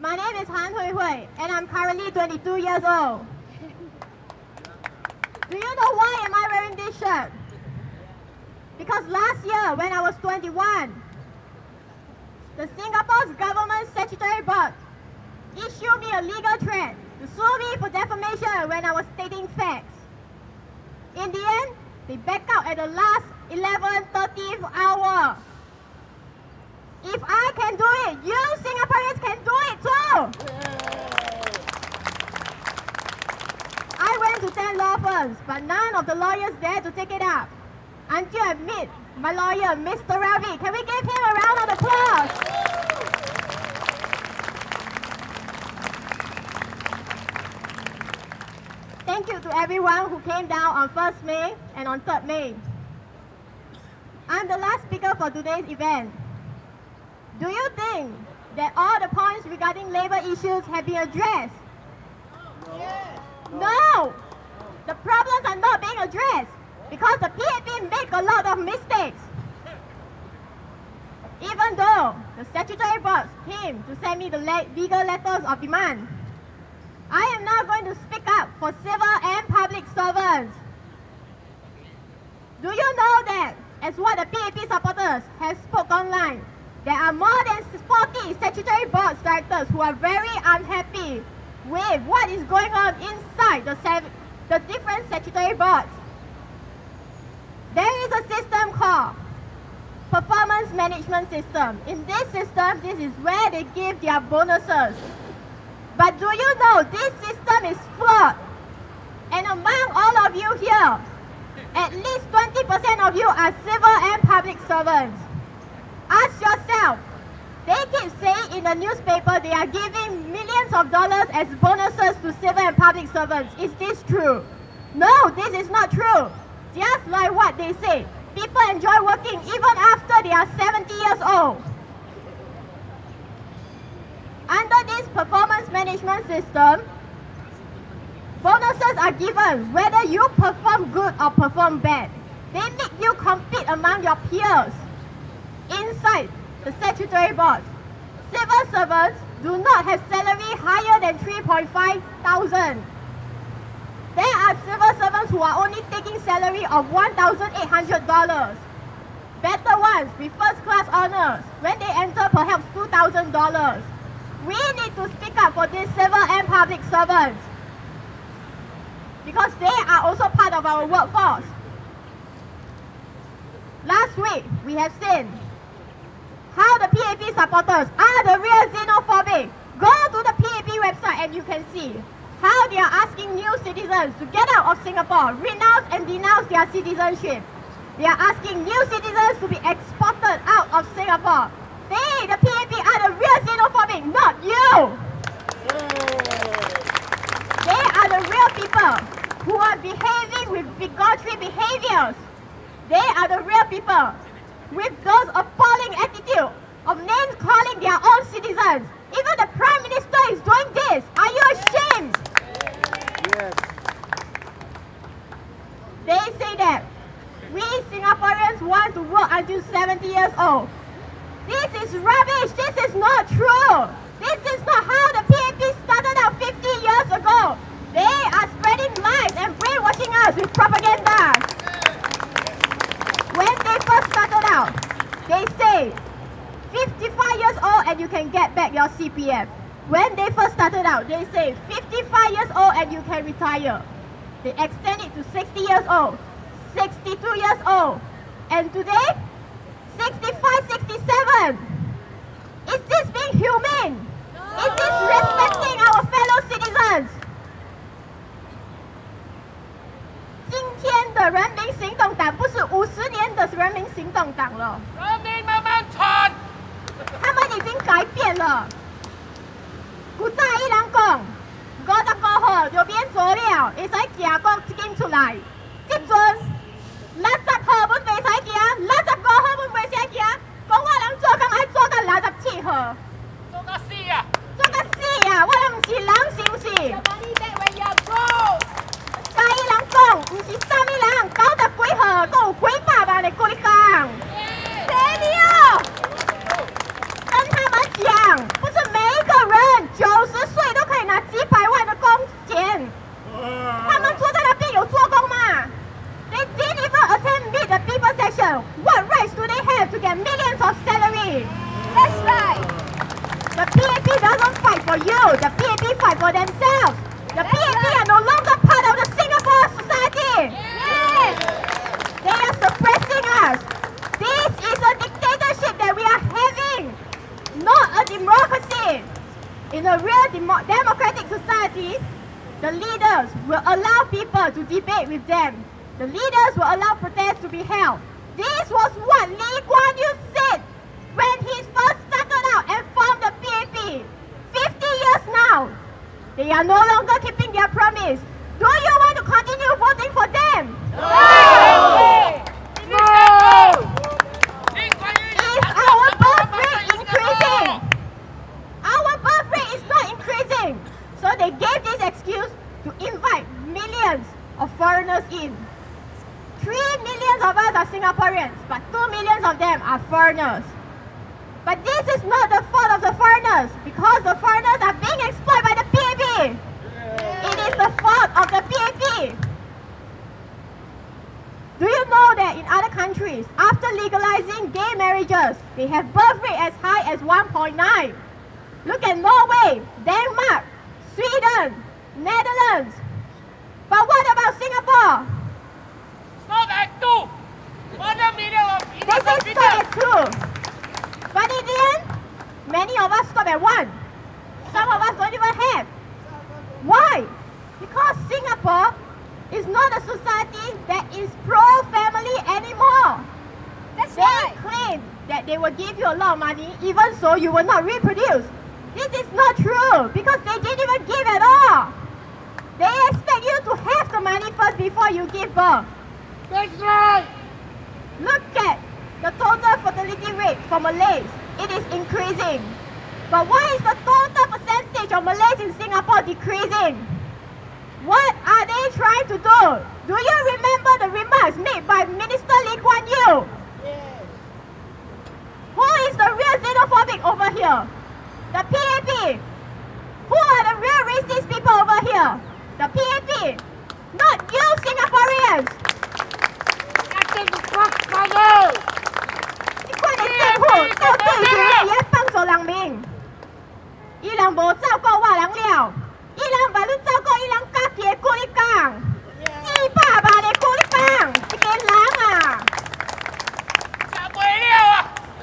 My name is Han Hui Hui, and I'm currently 22 years old. Do you know why am I wearing this shirt? Because last year, when I was 21, the Singapore's government statutory board issued me a legal threat to sue me for defamation when I was stating facts. In the end, they backed out at the last 11:30th hour. If I can do it, you Singaporeans can do it too! I went to 10 law firms, but none of the lawyers dared to take it up. Until I met my lawyer, Mr. Ravi. Can we give him a round of applause? Thank you to everyone who came down on 1st May and on 3rd May. I'm the last speaker for today's event. Do you think that all the points regarding labor issues have been addressed? No! The problems are not being addressed because the PAP make a lot of mistakes. Even though the statutory board came to send me the legal letters of demand, I am now going to speak up for civil and public servants. Do you know that, as what the PAP supporters have spoke online, there are more than 40 statutory board directors who are very unhappy with what is going on inside the different statutory boards. There is a system called performance management system. In this system, this is where they give their bonuses. But do you know this system is flawed? And among all of you here, at least 20% of you are civil and public servants. Ask yourself, they keep saying in the newspaper they are giving millions of dollars as bonuses to civil and public servants. Is this true? No, this is not true. Just like what they say, people enjoy working even after they are 70 years old. Under this performance management system, bonuses are given whether you perform good or perform bad. They make you compete among your peers inside the statutory board. Civil servants do not have salary higher than 3.5 thousand. There are civil servants who are only taking salary of $1,800. Better ones with first class honors, when they enter perhaps $2,000. We need to speak up for these civil and public servants because they are also part of our workforce. Last week, we have seen how the PAP supporters are the real xenophobic. Go to the PAP website and you can see how they are asking new citizens to get out of Singapore, renounce and denounce their citizenship. They are asking new citizens to be exported out of Singapore. They, the PAP, are the real xenophobic, not you! They are the real people who are behaving with bigotry behaviors. They are the real people with those appalling attitude of names calling their own citizens. Even the Prime Minister is doing this. Are you ashamed? Yes. They say that we Singaporeans want to work until 70 years old. This is rubbish. This is not true. This is not how the PAP started out 50 years ago. They are spreading lies and brainwashing us with propaganda. When they first started out, they say 55 years old and you can get back your CPF. When they first started out, they say 55 years old and you can retire. They extend it to 60 years old, 62 years old, and today, 65, 67. Is this being humane? No. Is this respecting our fellow citizens? 今天的人民行动党不是50年的人民行动党了。人民慢慢传，他们已经改变了。古早伊人讲，59号就免做了，会使行国一间出来。即阵60号本袂使行，65号本袂使行，讲我人做工爱做到67号。做到死啊！做到死啊！我都唔是人，是不是？甲伊人讲，唔是啥物人，90几号，都有几百万的跟你讲。谁的哦？跟他们讲，不是每一个人 leader, what rights do they have to get millions of salary? That's right. The PAP doesn't fight for you. The PAP fight for themselves. The PAP are no longer part of the Singapore society. Yes. They are suppressing us. This is a dictatorship that we are having, not a democracy. In a real democratic society, the leaders will allow people to debate with them. The leaders will allow protests to be held. This was what Lee Kuan Yew said when he first started out and formed the PAP. 50 years now. They are no longer keeping their promise. Do you want to continue voting for them? No! No! Is our birth rate increasing? Our birth rate is not increasing. So they gave this excuse to invite millions of foreigners in. 3 million of us are Singaporeans, but 2 million of them are foreigners. But this is not the fault of the foreigners, because the foreigners are being exploited by the PAP. It is the fault of the PAP. Do you know that in other countries, after legalizing gay marriages, they have birth rate as high as 1.9? Look at Norway, Denmark, Sweden, Netherlands. But what about Singapore? Stop at 2! 1 million of They say innocent stop people! at 2. But in the end, many of us stop at 1. Some of us don't even have. Why? Because Singapore is not a society that is pro-family anymore. That's They right. claim that they will give you a lot of money, even so you will not reproduce. This is not true, because they didn't even give at all. They expect you to have the money first before you give birth. That's right! Look at the total fertility rate for Malays. It is increasing. But why is the total percentage of Malays in Singapore decreasing? What are they trying to do? Do you remember the remarks made by Minister Lee Kuan Yew? Yes. Who is the real xenophobic over here? The PAP. Who are the real racist people over here? The PAP. Not you Singaporeans. Nothing to talk about! 你快点政府到底是谁在帮助人民？伊人无照顾我人了，伊人把你照顾伊人家己的骨力讲，400万的骨力讲，一个人啊，吃不了啊！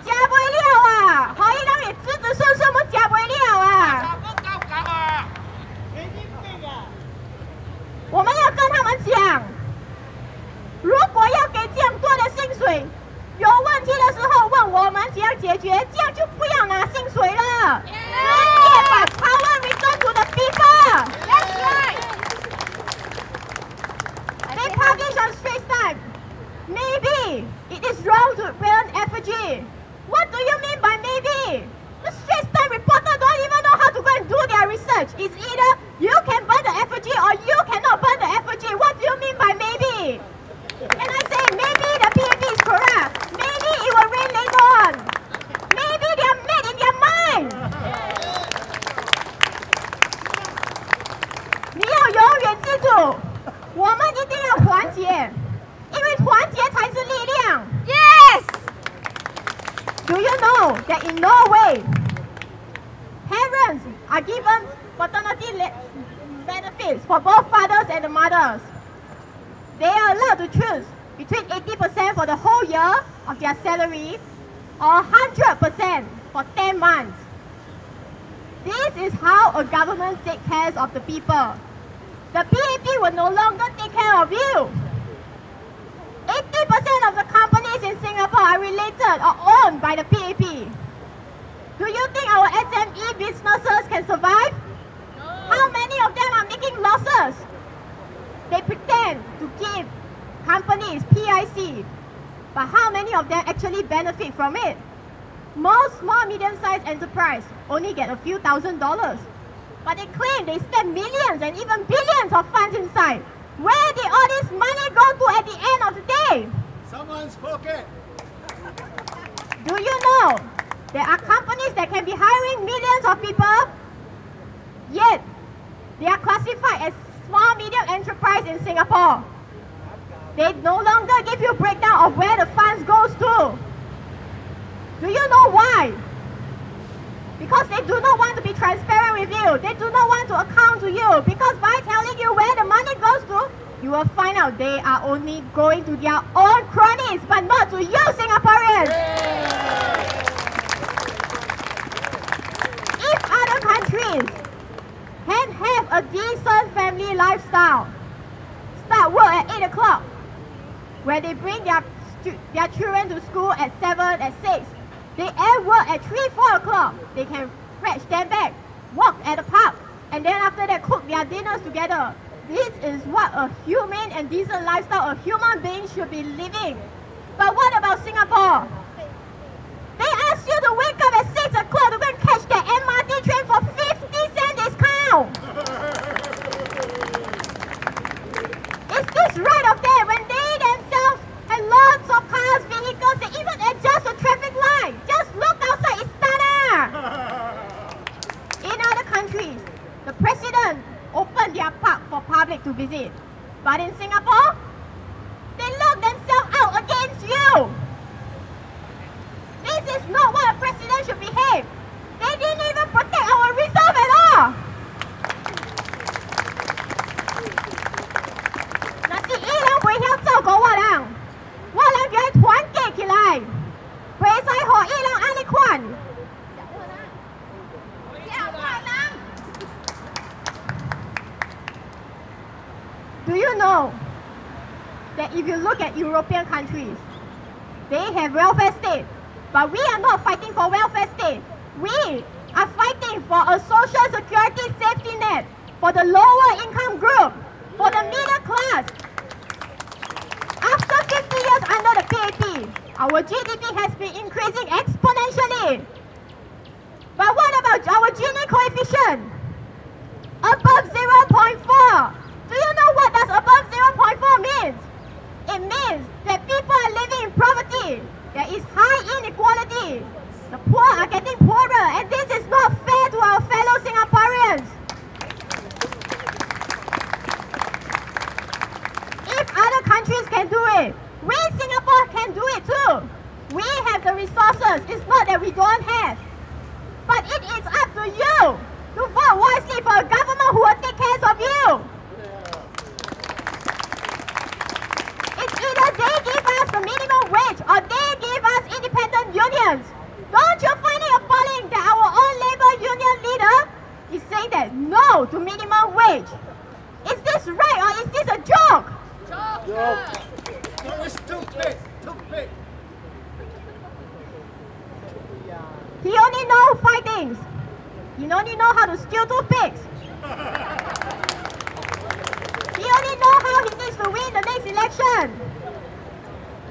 吃不了啊，好伊人的子子孙孙们吃不了啊。搞不搞搞啊！我们要跟他们讲，如果要给这样多的薪水，有问题的时候问我们怎样解决，这样就不要拿薪水了。直接把 power return to the people. That's right. They publish on Straits Times. Maybe it is wrong to burn effigy. What do you mean by maybe? The Straits Times reporter don't even know how to go and do their research. It's either you can burn the effigy or you cannot burn the effigy. What do you mean by maybe? And I say maybe the PAP is correct. Maybe it will rain later on. Maybe they are mad in their mind. 你要永远记住，我们一定要团结，因为团结才是力量。Yes. Do you know that in Norway, parents are given paternity benefits for both fathers and the mothers? They are allowed to choose between 80% for the whole year of their salary or 100% for 10 months. This is how a government takes care of the people. The PAP will no longer take care of you. 80% of the companies in Singapore are related or owned by the PAP. Do you think our SME businesses can survive? How many of them are making losses? They pretend to give companies PIC, but how many of them actually benefit from it? Most small medium-sized enterprise only get a few $1,000s, but they claim they spend millions and even billions of funds inside. Where did all this money go to at the end of the day? Someone's pocket. Do you know there are companies that can be hiring millions of people, yet they are classified as small medium enterprise in Singapore? They no longer give you breakdown of where the funds go you. They do not want to account to you, because by telling you where the money goes to, you will find out they are only going to their own cronies, but not to you, Singaporeans. If other countries can have a decent family lifestyle, start work at 8 o'clock, where they bring their children to school at 7, at 6, they end work at 3, 4 o'clock, they can fetch them back, walk at the park, and then after that cook their dinners together. This is what a humane and decent lifestyle a human being should be living. But what about Singapore? They ask you to wake up at 6 o'clock to go and catch the MRT train for 50-cent discount. Is this right of them when they themselves have lots of cars, vehicles, they even adjust the traffic light? Just look outside, it's stunning. In other countries, the president open their park for public to visit. But in Singapore, they lock themselves out against you. This is not what a president should behave. They didn't even protect our reserve at all. 那是伊人袂晓照顾我人，我人就要团结起来，袂使互伊人安尼款。 Do you know that if you look at European countries, they have welfare state, but we are not fighting for welfare state. We are fighting for a social security safety net for the lower income group, for the middle class. After 50 years under the PAP, our GDP has been increasing exponentially. But what about our Gini coefficient? Above 0.4. Do you know what does above 0.4 means? It means that people are living in poverty. There is high inequality. The poor are getting poorer, and this is not fair to our fellow Singaporeans. If other countries can do it, we Singapore can do it too. We have the resources. It's not that we don't have. But it is up to you to vote wisely for a government who will take care of you. Either they give us the minimum wage or they give us independent unions. Don't you find it appalling that our own labor union leader is saying that no to minimum wage? Is this right or is this a joke? Joke. No, it's stupid. Stupid. He only knows 5 things. He only knows how to steal toothpicks. He only knows how he needs to win the next election.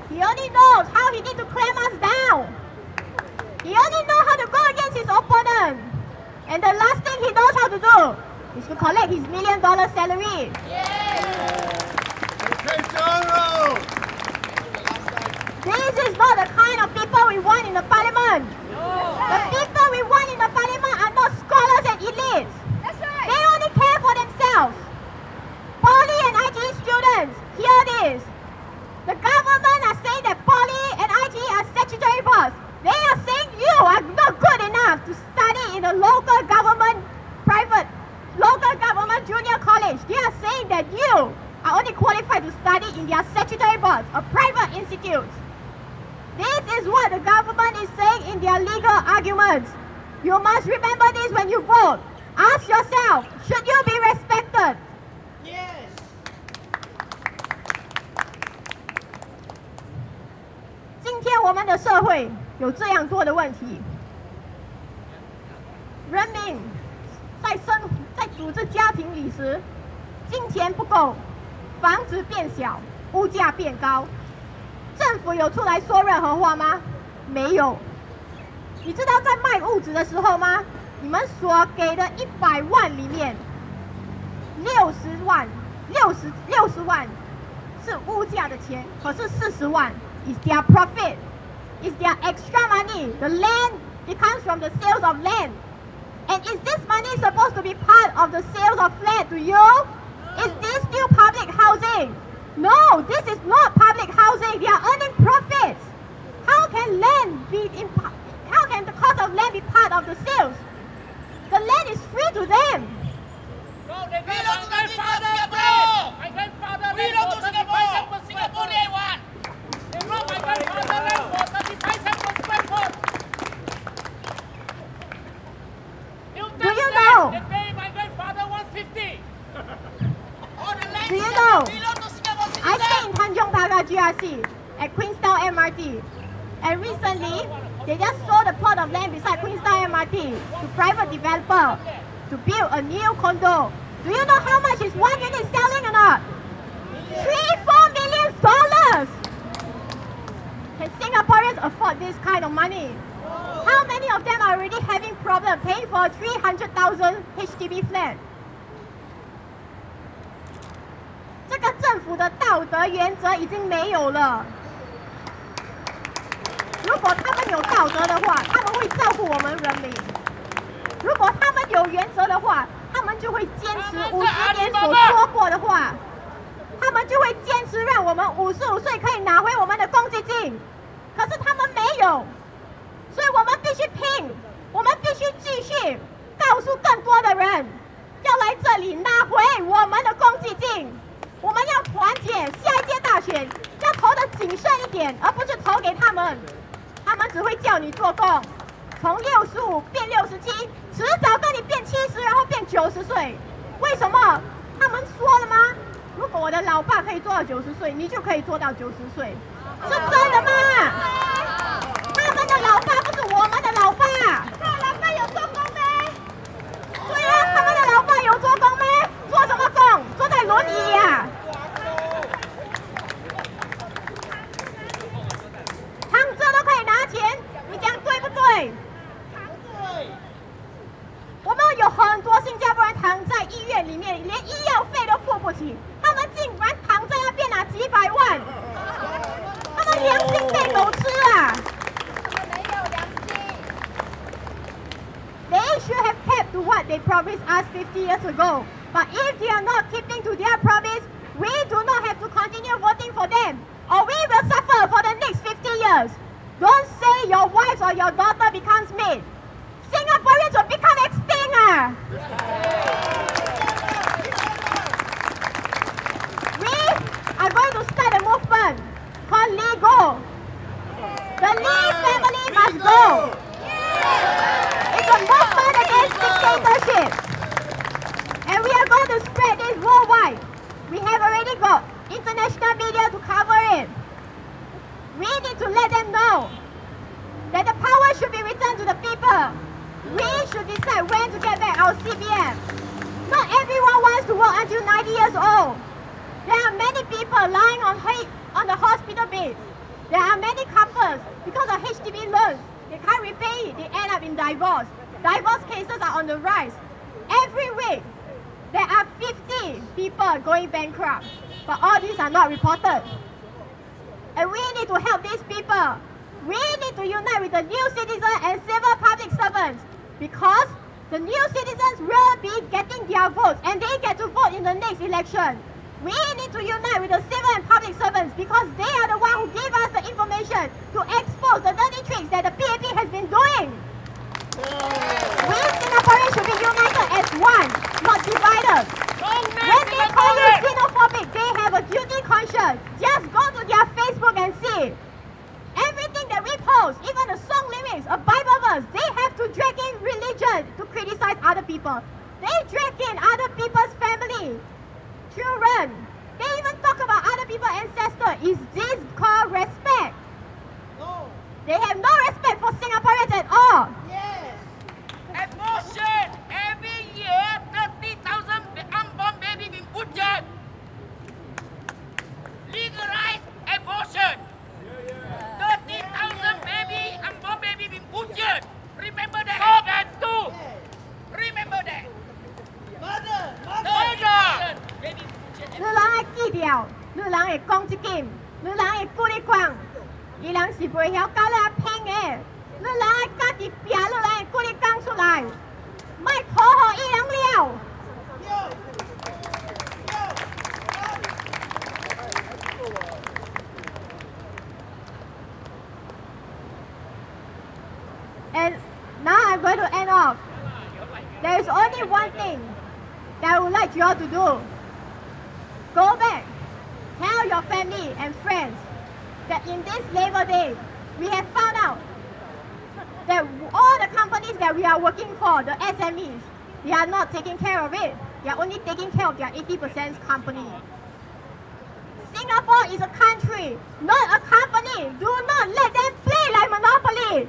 He only knows how he needs to clamp us down. He only knows how to go against his opponent. And the last thing he knows how to do is to collect his $1 million salary. Okay, General. This is not the kind of people we want in the parliament. The people we want in the parliament are not scholars and elites. That's right. They only care for themselves. Poly and ITE students, hear this. The government are saying that Poly and ITE are statutory boards. They are saying you are not good enough to study in a local government junior college. They are saying that you are only qualified to study in their statutory boards, a private institute. This is what the government is saying in their legal arguments. You must remember this when you vote. Ask yourself, should you be respected? Yes. 今天我们的社会有这样多的问题，人民在组织家庭里时，金钱不够，房子变小，物价变高，政府有出来说任何话吗？没有。你知道在卖物质的时候吗？你们所给的100万里面，60万是物价的钱，可是40万 is their profit, is their extra money. The land, it comes from the sales of land. And is this money supposed to be part of the sales of flat to you? Is this still public housing? No, this is not public housing. They are earning profits. How can the cost of land be part of the sales? The land is free to them. MRT. And recently, they just sold a plot of land beside Queenstown MRT to private developer to build a new condo. Do you know how much is one unit selling or not? $3-4 million. Can Singaporeans afford this kind of money? How many of them are already having problem paying for a 300,000 HDB flat? 这个政府的道德原则已经没有了。如果他们有道德的话，他们会照顾我们人民；如果他们有原则的话，他们就会坚持50年所说过的话，他们就会坚持让我们55岁可以拿回我们的公积金。可是他们没有，所以我们必须拼，我们必须继续告诉更多的人，要来这里拿回我们的公积金。我们要团结，下一届大选要投的谨慎一点，而不是投给他们。他们只会叫你做工，从65变67，迟早跟你变70，然后变90岁。为什么？他们说了吗？如果我的老爸可以做到90岁，你就可以做到90岁，是真的吗？他们的老爸不是我们的老爸。他老爸有做工没？对啊，他们的老爸有做工没？做什么工？坐在轮椅呀。躺着都可以拿钱，你讲对不对？我们有很多新加坡人躺在医院里面，连医药费都付不起，他们竟然躺在那边拿几百万，他们良心被狗吃啊！ They should have kept to what they promised us 50 years ago. But if they are not keeping to their promise, we do not have to continue voting for them, or we will suffer for the next 50 years. Don't say your wife or your daughter becomes maid. Singaporeans will become extinct. We are going to start a movement called Lego. The Lee family must go. It's a movement against dictatorship. And we are going to spread this worldwide. We have already got international media to cover it. We need to let them know that the power should be returned to the people. We should decide when to get back our CBM. Not everyone wants to work until 90 years old. There are many people lying on the hospital beds. There are many couples, because of HDB loans, they can't repay it, they end up in divorce. Divorce cases are on the rise. Every week, there are 50 people going bankrupt, but all these are not reported. And we need to help these people. We need to unite with the new citizens and civil public servants, because the new citizens will be getting their votes and they get to vote in the next election. We need to unite with the civil and public servants, because they are the ones who give us the information to expose the dirty tricks that the PAP has been doing. We Singaporeans should be united as one, not divided. When they call you xenophobic, they have a guilty conscience. Just go to their Facebook and see. Everything that we post, even the song lyrics, a Bible verse, they have to drag in religion to criticize other people. They drag in other people's family, children. They even talk about other people's ancestors. Is this called respect? No. They have no respect for Singaporeans at all. Yes. Abortion. Every year, 30,000 unborn babies being butchered. Legalize abortion. 30,000 unborn babies being butchered. Remember that. Stop and do. Remember that. Mother. Baby butchered. 你人会记掉，你人会讲一件，你人会鼓励讲，伊人是袂晓教你拼的，你人会家己拼，你人会鼓励讲出来，莫讨好伊人了。And now I'm going to end off. There is only one thing that I would like you all to do. Go back, tell your family and friends that in this Labor Day, we have found out that all the companies that we are working for, the SMEs, they are not taking care of it. They are only taking care of their 80% company. Singapore is a country, not a company. Do not let them play like Monopoly.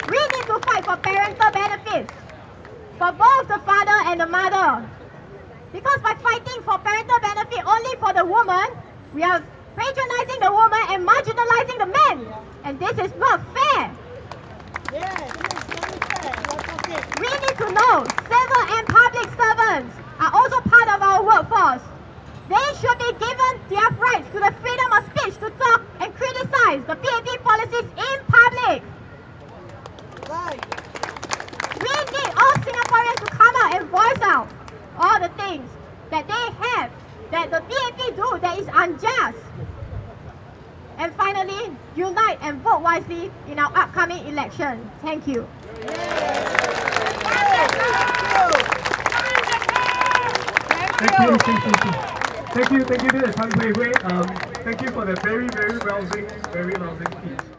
We need to fight for parental benefits for both the father and the mother. Because by fighting for parental benefit only for the woman, we are patronizing the woman and marginalizing the men. And this is not fair. We need to know civil and public servants are also part of our workforce. They should be given their rights to the freedom of speech to talk and criticize the PAP policies in public. We need all Singaporeans to come out and voice out all the things that they have, that the PAP do that is unjust. And finally, unite and vote wisely in our upcoming election. Thank you. Thank you. This is Han Hui Hui. Thank you for the very rousing speech.